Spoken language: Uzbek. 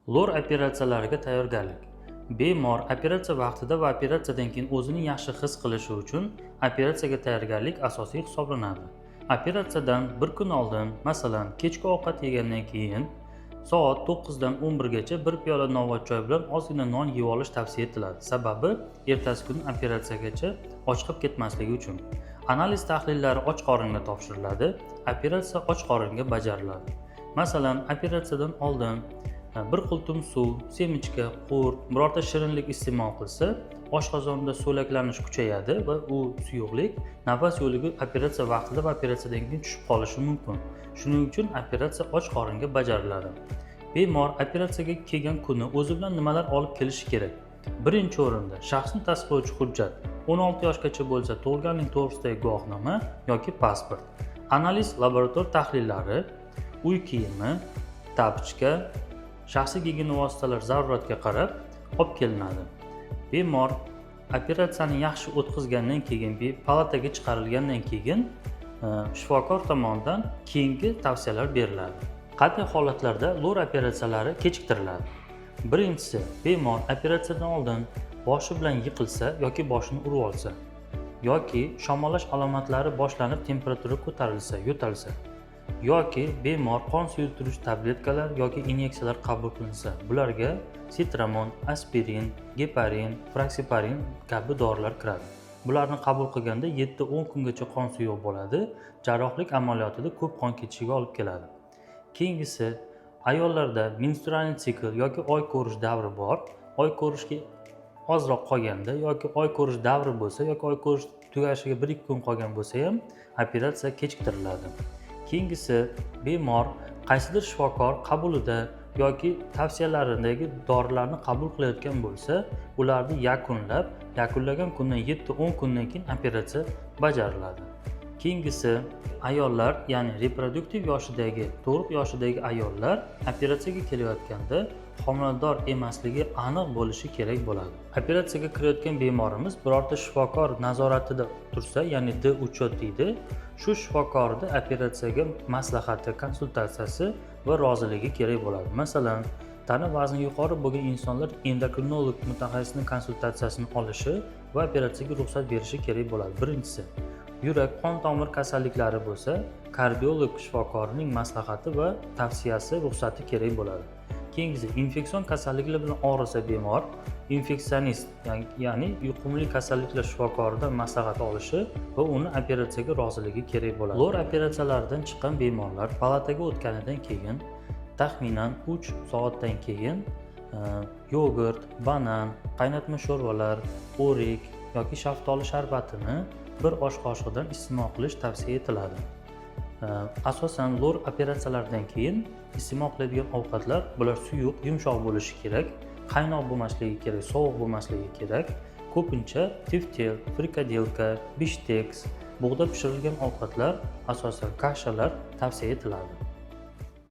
Lor operatsiyalariga tayyorgarlik. Bemor operatsiya vaqtida va operatsiyadan keyin o'zini yaxshi his qilishi uchun operatsiyaga tayyorgarlik asosiy hisoblanadi. Operatsiyadan bir kun oldin, masalan, kechki ovqat yegandan keyin soat 9 dan 11 gacha bir piyola novvoy choy bilan ozgina non yeb olish tavsiya etiladi. Sababi ertasi kuni operatsiyagacha och qolib ketmasligi uchun. Analiz tahlillari och qoringa topshiriladi. Operatsiya och qoringa bajariladi. Masalan, operatsiyadan oldin bir qultum suv, semichka, qurt, birorta shirinlik iste'mol qilsa, oshqozonda so'laklanish kuchayadi va u suyuqlik nafas yo'liga operatsiya vaqtida va operatsiyadan keyin tushib qolishi mumkin. Shuning uchun operatsiya och qoringa bajariladi. Bemor operatsiyaga kelgan kuni o'zi bilan nimalar olib kelishi kerak? Birinchi o'rinda shaxsni tasdiqlovchi hujjat, 16 yoshgacha bo'lsa tug'ilganlik to'g'risidagi guvohnoma yoki pasport, analiz laborator tahlillari, uy kiyimi, tapochka, shaxsiy gigiyena vositalari zaruratga qarab olib kelinadi. Bemor operatsiyani yaxshi o'tkazgandan keyin, palataga chiqarilgandan keyin shifokor tomonidan keyingi tavsiyalar beriladi. Qanday holatlarda lor operatsiyalari kechiktiriladi? Birinchisi, bemor operatsiyadan oldin boshi bilan yiqilsa yoki boshini urib olsa, yoki shamollash alomatlari boshlanib temperatura ko'tarilsa, yo'talsa, yoki bemor qon suyultiruvchi tabletkalar yoki inyeksiyalar qabul qilinsa, bularga sitramon, aspirin, geparin, fraksiparin kabi dorilar kiradi. Bularni qabul qilganda 7-10 kungacha qon suyuq bo'ladi, jarrohlik amaliyotida ko'p qon ketishiga olib keladi. Keyingisi, ayollarda menstrual sikl yoki oy ko'rish davri bor. Oy ko'rishga ozroq qolganda yoki oy ko'rish davri bo'lsa yoki oy ko'rish tugashiga 1-2 kun qolgan bo'lsa ham operatsiya kechiktiriladi. Keyingisi, bemor qaysidir shifokor qabulida yoki tavsiyalaridagi dorilarni qabul qilayotgan bo'lsa, ularni yakunlagan kundan 7-10 kundan keyin operatsiya bajariladi. Keyingisi, ayollar, ya'ni reproduktiv yoshidagi, tug'ruq yoshidagi ayollar operatsiyaga kelayotganda homilador emasligi aniq bo'lishi kerak bo'ladi. Operatsiyaga kirayotgan bemorimiz birorta shifokor nazoratida tursa, ya'ni D uchot deydi. Shu shifokorda operatsiyaga maslahati, konsultatsiyasi va roziligi kerak bo'ladi. Masalan, tana vazni yuqori bo'lgan insonlar endokrinolog mutaxassisning konsultatsiyasini olishi va operatsiyaga ruxsat berishi kerak bo'ladi. Birinchisi, yurak qon tomir kasalliklari bo'lsa, kardiolog shifokorining maslahati va tavsiyasi, ruxsati kerak bo'ladi. Keyingisi, infeksion kasalliklar bilan og'risa bemor, infeksionist, ya'ni yuqumli kasalliklar shifokoridan maslahat olishi va uni operatsiyaga roziligi kerak bo'ladi. Lor operatsiyalaridan chiqqan bemorlar palataga o'tganidan keyin taxminan 3 soatdan keyin yogurt, banan, qaynatma sho'rvalar, o'rik yoki shaftoli sharbatini bir osh qoshiqdan iste'mol qilish tavsiya etiladi. Asosan lor operatsiyalaridan keyin iste'mol qiladigan ovqatlar, bular suyuq, yumshoq bo'lishi kerak, qaynoq bo'lmasligi kerak, sovuq bo'lmasligi kerak. Ko'pincha tiftel, frikadelka, bishteks, bug'da pishirilgan ovqatlar, asosan kashalar tavsiya etiladi.